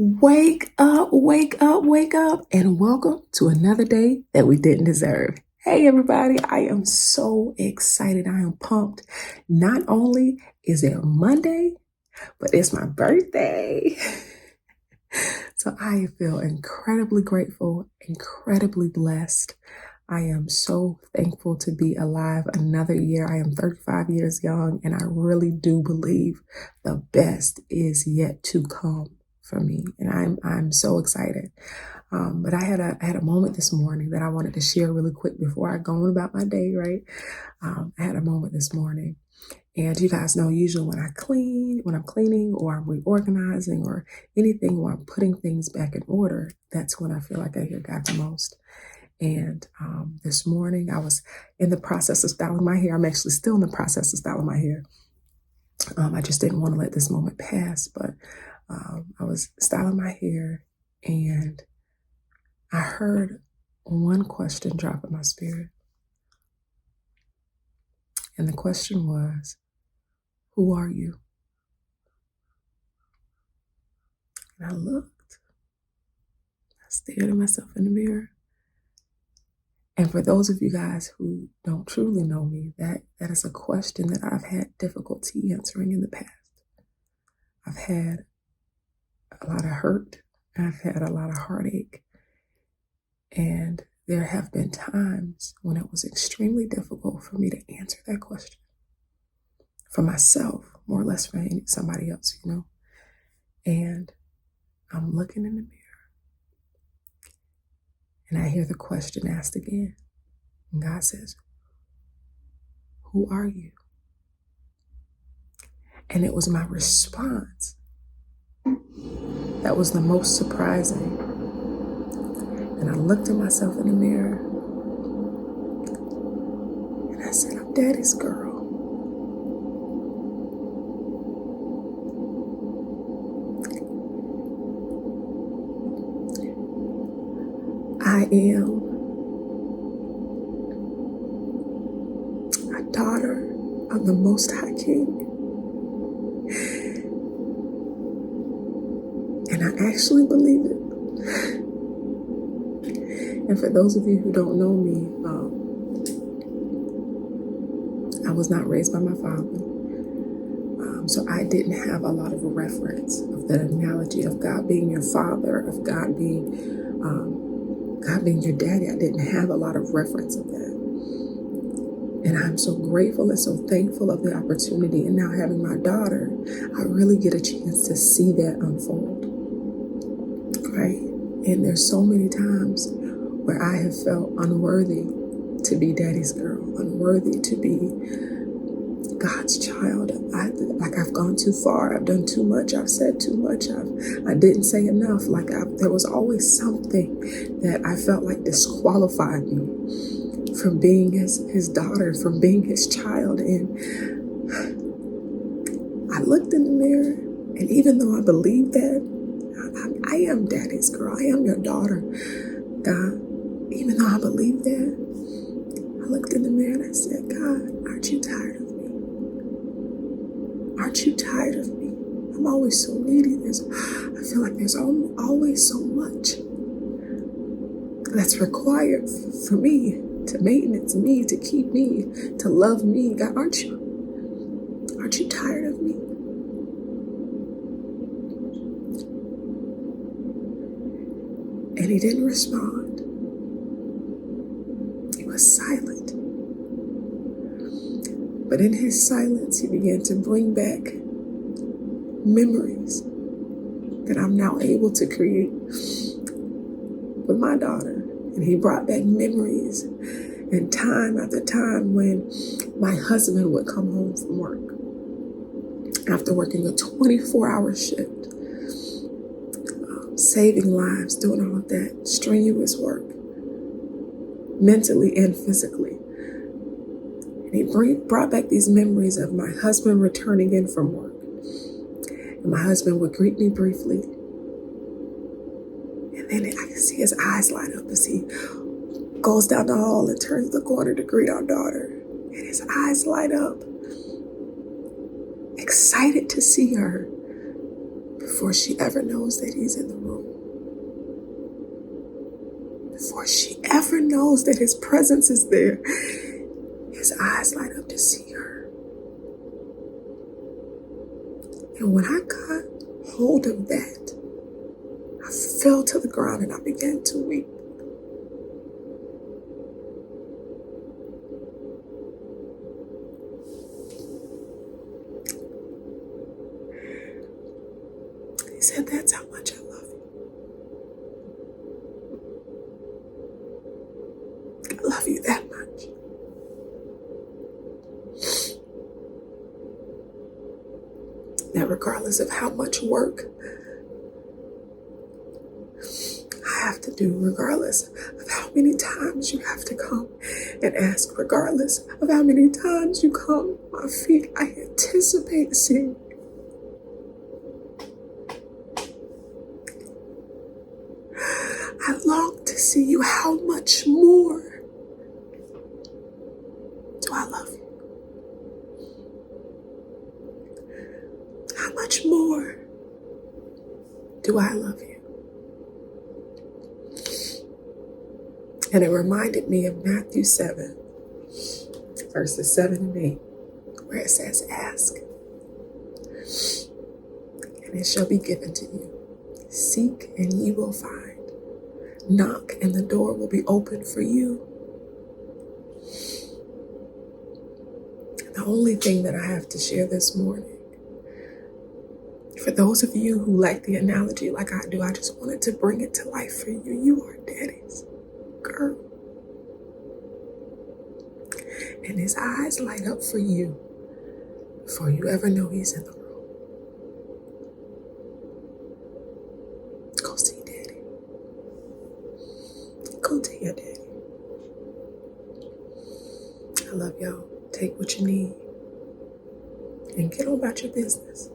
Wake up, wake up, wake up, and welcome to another day that we didn't deserve. Hey, everybody, I am so excited. I am pumped. Not only is it Monday, but it's my birthday. So I feel incredibly grateful, incredibly blessed. I am so thankful to be alive another year. I am 35 years young, and I really do believe the best is yet to come for me, and I'm so excited. But I had a moment this morning that I wanted to share really quick before I go on about my day. Right, I had a moment this morning, and you guys know usually when I'm cleaning or I'm reorganizing or anything where I'm putting things back in order, that's when I feel like I hear God the most. And this morning I was in the process of styling my hair. I'm actually still in the process of styling my hair. I just didn't want to let this moment pass, but I was styling my hair and I heard one question drop in my spirit. And the question was, who are you? And I looked, I stared at myself in the mirror. And for those of you guys who don't truly know me, that is a question that I've had difficulty answering in the past. I've had a lot of hurt. I've had a lot of heartache. And there have been times when it was extremely difficult for me to answer that question for myself, more or less for somebody else, you know. And I'm looking in the mirror and I hear the question asked again. And God says, who are you? And it was my response that was the most surprising. And I looked at myself in the mirror and I said, I'm daddy's girl. I am a daughter of the Most High King. And I actually believe it. And for those of you who don't know me, I was not raised by my father. So I didn't have a lot of a reference of that analogy of God being your father, of God being your daddy. I didn't have a lot of reference of that. And I'm so grateful and so thankful of the opportunity. And now having my daughter, I really get a chance to see that unfold. Right? And there's so many times where I have felt unworthy to be daddy's girl, unworthy to be God's child. I've gone too far. I've done too much. I've said too much. I didn't say enough. There was always something that I felt like disqualified me from being his daughter, from being his child. And I looked in the mirror, and even though I believed that, I am daddy's girl. I am your daughter, God. Even though I believed that, I looked in the mirror and I said, God, aren't you tired of me? Aren't you tired of me? I'm always so needy. I feel like there's always so much that's required for me to maintenance me, to keep me, to love me. God, aren't you tired of me? And he didn't respond. He was silent. But in his silence, he began to bring back memories that I'm now able to create with my daughter. And he brought back memories and time after time when my husband would come home from work after working a 24-hour shift, saving lives, doing all of that strenuous work, mentally and physically. And he brought back these memories of my husband returning in from work. And my husband would greet me briefly. And then I could see his eyes light up as he goes down the hall and turns the corner to greet our daughter. And his eyes light up, excited to see her before she ever knows that he's in the room. Before she ever knows that his presence is there, his eyes light up to see her. And when I got hold of that, I fell to the ground and I began to weep. He said, that's how much I love you. I love you that much. That regardless of how much work I have to do, regardless of how many times you have to come and ask, regardless of how many times you come, my feet, I anticipate seeing you. I long to see you. How much more do I love you? How much more do I love you? And it reminded me of Matthew 7, verses 7 and 8, where it says, ask, and it shall be given to you. Seek, and ye will find. Knock, and the door will be open for you. The only thing that I have to share this morning, for those of you who like the analogy like I do, I just wanted to bring it to life for you. You are daddy's girl. And his eyes light up for you before you ever know he's in the room. Go see daddy. Go to your daddy. I love y'all. Take what you need and get on about your business.